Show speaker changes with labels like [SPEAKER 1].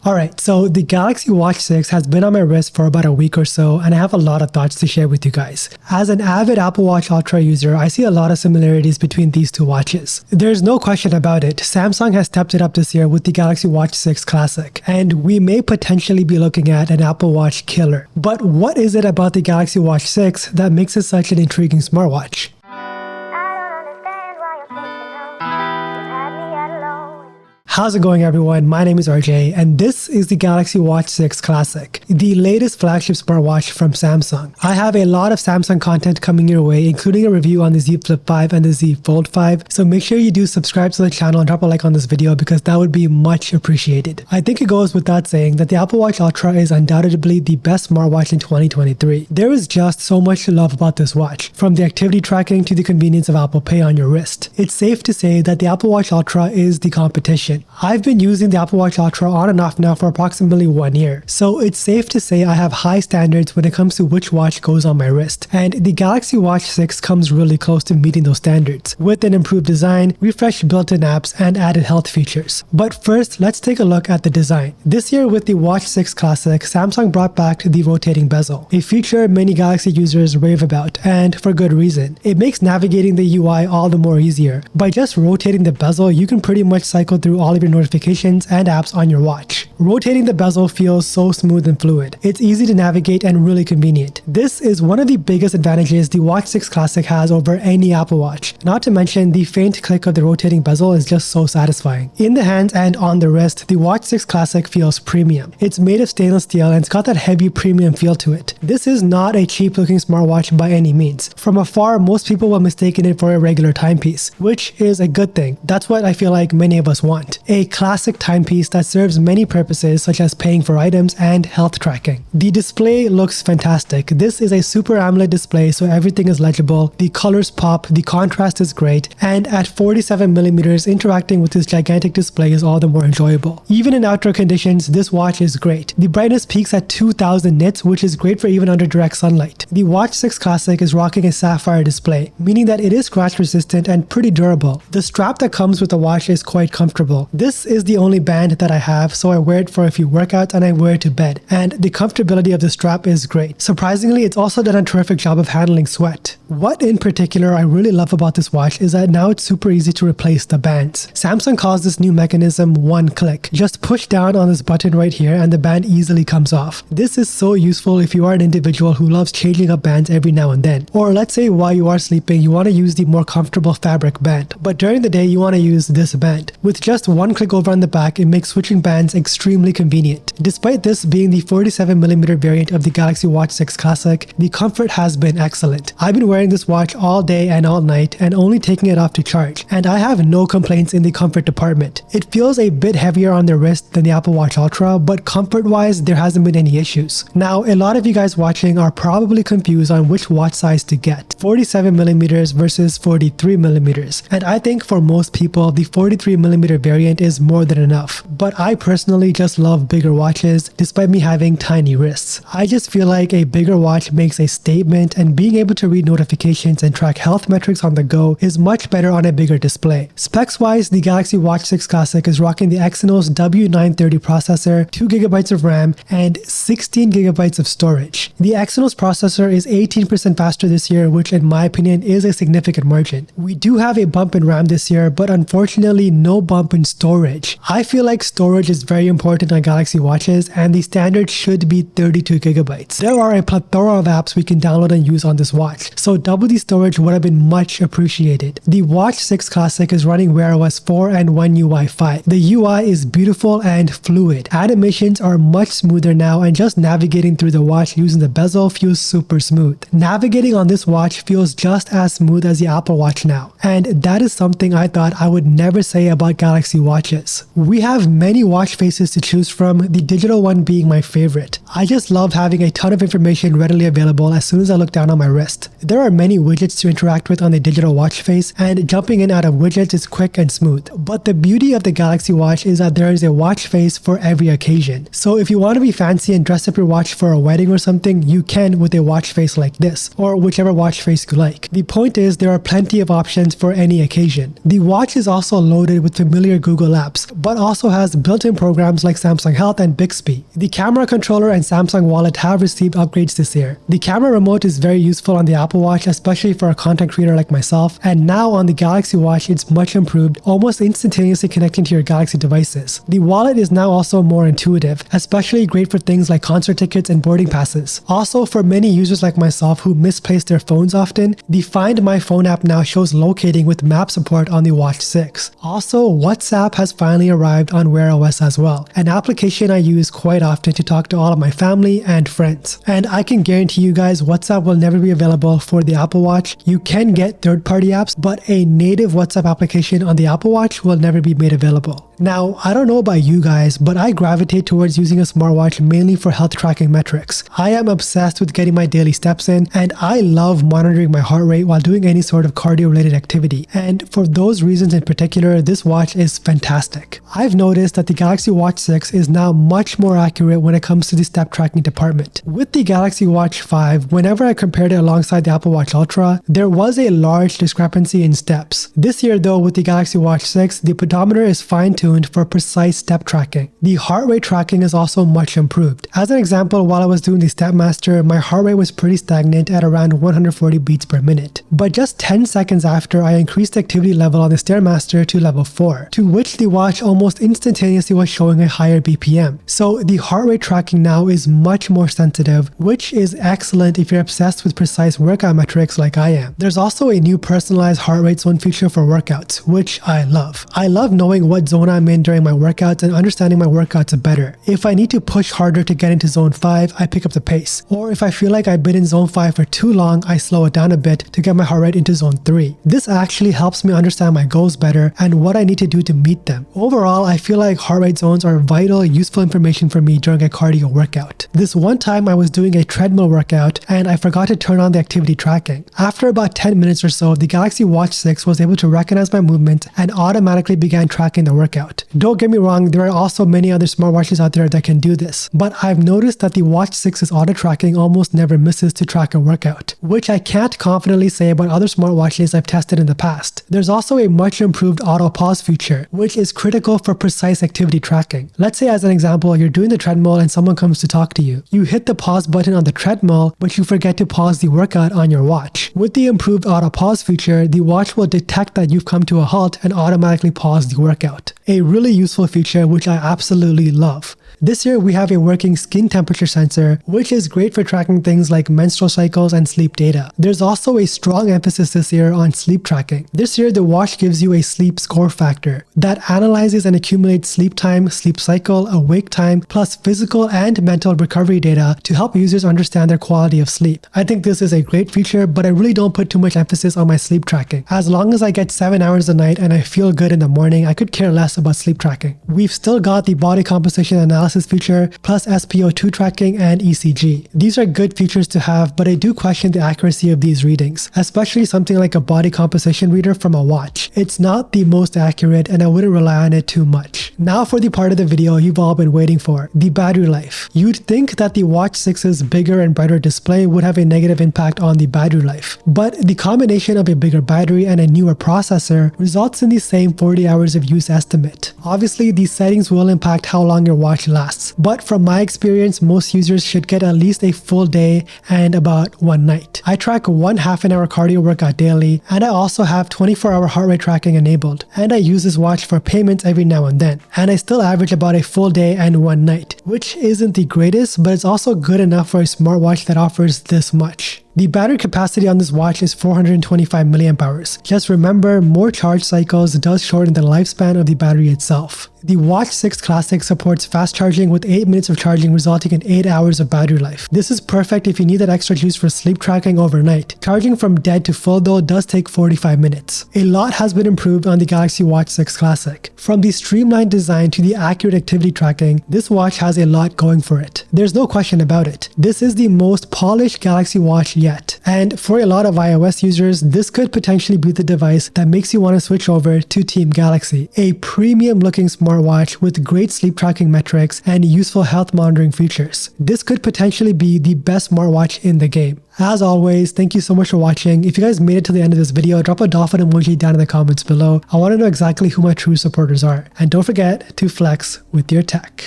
[SPEAKER 1] Alright, so the Galaxy Watch 6 has been on my wrist for about a week or so, and I have a lot of thoughts to share with you guys. As an avid Apple Watch Ultra user, I see a lot of similarities between these two watches. There's no question about it, Samsung has stepped it up this year with the Galaxy Watch 6 Classic, and we may potentially be looking at an Apple Watch killer. But what is it about the Galaxy Watch 6 that makes it such an intriguing smartwatch? How's it going, everyone? My name is RJ, and this is the Galaxy Watch 6 Classic, the latest flagship smartwatch from Samsung. I have a lot of Samsung content coming your way, including a review on the Z Flip 5 and the Z Fold 5, so make sure you do subscribe to the channel and drop a like on this video because that would be much appreciated. I think it goes without saying that the Apple Watch Ultra is undoubtedly the best smartwatch in 2023. There is just so much to love about this watch, from the activity tracking to the convenience of Apple Pay on your wrist. It's safe to say that the Apple Watch Ultra is the competition. I've been using the Apple Watch Ultra on and off now for approximately 1 year, so it's safe to say I have high standards when it comes to which watch goes on my wrist, and the Galaxy Watch 6 comes really close to meeting those standards, with an improved design, refreshed built-in apps, and added health features. But first, let's take a look at the design. This year with the Watch 6 Classic, Samsung brought back the rotating bezel, a feature many Galaxy users rave about, and for good reason. It makes navigating the UI all the more easier. By just rotating the bezel, you can pretty much cycle through all of your notifications and apps on your watch. Rotating the bezel feels so smooth and fluid. It's easy to navigate and really convenient. This is one of the biggest advantages the Watch 6 Classic has over any Apple Watch. Not to mention, the faint click of the rotating bezel is just so satisfying. In the hands and on the wrist, the Watch 6 Classic feels premium. It's made of stainless steel and it's got that heavy premium feel to it. This is not a cheap looking smartwatch by any means. From afar, most people will mistake it for a regular timepiece, which is a good thing. That's what I feel like many of us want. A classic timepiece that serves many purposes such as paying for items and health tracking. The display looks fantastic. This is a Super AMOLED display, so everything is legible, the colors pop, the contrast is great, and at 47mm, interacting with this gigantic display is all the more enjoyable. Even in outdoor conditions, this watch is great. The brightness peaks at 2000 nits, which is great for even under direct sunlight. The Watch 6 Classic is rocking a sapphire display, meaning that it is scratch resistant and pretty durable. The strap that comes with the watch is quite comfortable. This is the only band that I have, so I wear it for a few workouts and I wear it to bed, and the comfortability of the strap is great. Surprisingly, it's also done a terrific job of handling sweat. What in particular I really love about this watch is that now it's super easy to replace the bands. Samsung calls this new mechanism one click. Just push down on this button right here and the band easily comes off. This is so useful if you are an individual who loves changing up bands every now and then. Or let's say while you are sleeping, you want to use the more comfortable fabric band, but during the day you want to use this band. With just one click over on the back, it makes switching bands extremely convenient. Despite this being the 47mm variant of the Galaxy Watch 6 Classic, the comfort has been excellent. I've been wearing this watch all day and all night and only taking it off to charge, and I have no complaints in the comfort department. It feels a bit heavier on the wrist than the Apple Watch Ultra, but comfort-wise, there hasn't been any issues. Now, a lot of you guys watching are probably confused on which watch size to get, 47mm versus 43mm, and I think for most people, the 43mm variant is more than enough. But I personally just love bigger watches despite me having tiny wrists. I just feel like a bigger watch makes a statement, and being able to read notifications and track health metrics on the go is much better on a bigger display. Specs wise, the Galaxy Watch 6 Classic is rocking the Exynos W930 processor, 2GB of RAM, and 16GB of storage. The Exynos processor is 18% faster this year, which in my opinion is a significant margin. We do have a bump in RAM this year, but unfortunately no bump in storage. I feel like storage is very important on Galaxy watches, and the standard should be 32GB. There are a plethora of apps we can download and use on this watch, so double the storage would have been much appreciated. The Watch 6 Classic is running Wear OS 4 and OneUI 5. The UI is beautiful and fluid. Animations are much smoother now, and just navigating through the watch using the bezel feels super smooth. Navigating on this watch feels just as smooth as the Apple Watch now, and that is something I thought I would never say about Galaxy watches. We have many watch faces to choose from, the digital one being my favorite. I just love having a ton of information readily available as soon as I look down on my wrist. There are are many widgets to interact with on the digital watch face, and jumping in out of widgets is quick and smooth. But the beauty of the Galaxy Watch is that there is a watch face for every occasion. So if you want to be fancy and dress up your watch for a wedding or something, you can with a watch face like this, or whichever watch face you like. The point is there are plenty of options for any occasion. The watch is also loaded with familiar Google apps, but also has built-in programs like Samsung Health and Bixby. The camera controller and Samsung Wallet have received upgrades this year. The camera remote is very useful on the Apple Watch, especially for a content creator like myself, and now on the Galaxy Watch it's much improved, almost instantaneously connecting to your Galaxy devices. The wallet is now also more intuitive, especially great for things like concert tickets and boarding passes. Also, for many users like myself who misplace their phones often, the Find My Phone app now shows locating with map support on the Watch 6. Also, WhatsApp has finally arrived on Wear OS as well, an application I use quite often to talk to all of my family and friends. And I can guarantee you guys WhatsApp will never be available for the Apple Watch. You can get third-party apps, but a native WhatsApp application on the Apple Watch will never be made available. Now, I don't know about you guys, but I gravitate towards using a smartwatch mainly for health tracking metrics. I am obsessed with getting my daily steps in, and I love monitoring my heart rate while doing any sort of cardio-related activity. And for those reasons in particular, this watch is fantastic. I've noticed that the Galaxy Watch 6 is now much more accurate when it comes to the step tracking department. With the Galaxy Watch 5, whenever I compared it alongside the Apple Watch Ultra, there was a large discrepancy in steps. This year though, with the Galaxy Watch 6, the pedometer is fine-tuned for precise step tracking. The heart rate tracking is also much improved. As an example, while I was doing the Stepmaster, my heart rate was pretty stagnant at around 140 beats per minute. But just 10 seconds after, I increased the activity level on the Stairmaster to level 4, to which the watch almost instantaneously was showing a higher BPM. So the heart rate tracking now is much more sensitive, which is excellent if you're obsessed with precise workout metrics like I am. There's also a new personalized heart rate zone feature for workouts, which I love. I love knowing what zone I'm in during my workouts and understanding my workouts better. If I need to push harder to get into zone 5, I pick up the pace. Or if I feel like I've been in zone 5 for too long, I slow it down a bit to get my heart rate into zone 3. This actually helps me understand my goals better and what I need to do to meet them. Overall, I feel like heart rate zones are vital, useful information for me during a cardio workout. This one time I was doing a treadmill workout and I forgot to turn on the activity tracking. After about 10 minutes or so, the Galaxy Watch 6 was able to recognize my movement and automatically began tracking the workout. Don't get me wrong, there are also many other smartwatches out there that can do this, but I've noticed that the Watch 6's auto tracking almost never misses to track a workout, which I can't confidently say about other smartwatches I've tested in the past. There's also a much improved auto pause feature, which is critical for precise activity tracking. Let's say as an example, you're doing the treadmill and someone comes to talk to you. You hit the pause button on the treadmill, but you forget to pause the workout on your watch. With the improved auto pause feature, the watch will detect that you've come to a halt and automatically pause the workout. A really useful feature which I absolutely love. This year we have a working skin temperature sensor, which is great for tracking things like menstrual cycles and sleep data. There's also a strong emphasis this year on sleep tracking. This year the watch gives you a sleep score factor that analyzes and accumulates sleep time, sleep cycle, awake time, plus physical and mental recovery data to help users understand their quality of sleep. I think this is a great feature, but I really don't put too much emphasis on my sleep tracking. As long as I get 7 hours a night and I feel good in the morning, I could care less about sleep tracking. We've still got the body composition analysis feature, plus SpO2 tracking and ECG. These are good features to have, but I do question the accuracy of these readings, especially something like a body composition reader from a watch. It's not the most accurate and I wouldn't rely on it too much. Now for the part of the video you've all been waiting for, the battery life. You'd think that the Watch 6's bigger and brighter display would have a negative impact on the battery life, but the combination of a bigger battery and a newer processor results in the same 40 hours of use estimate. Obviously, these settings will impact how long your watch lasts, but from my experience, most users should get at least a full day and about one night. I track one half-an-hour cardio workout daily, and I also have 24-hour heart rate tracking enabled, and I use this watch for payments every now and then, and I still average about a full day and one night, which isn't the greatest, but it's also good enough for a smartwatch that offers this much. The battery capacity on this watch is 425 mAh. Just remember, more charge cycles does shorten the lifespan of the battery itself. The Watch 6 Classic supports fast charging with 8 minutes of charging, resulting in 8 hours of battery life. This is perfect if you need that extra juice for sleep tracking overnight. Charging from dead to full though does take 45 minutes. A lot has been improved on the Galaxy Watch 6 Classic. From the streamlined design to the accurate activity tracking, this watch has a lot going for it. There's no question about it. This is the most polished Galaxy Watch yet. And for a lot of iOS users, this could potentially be the device that makes you want to switch over to Team Galaxy. A premium looking smartwatch with great sleep tracking metrics and useful health monitoring features. This could potentially be the best smartwatch in the game. As always, thank you so much for watching. If you guys made it to the end of this video, drop a dolphin emoji down in the comments below. I want to know exactly who my true supporters are. And don't forget to flex with your tech.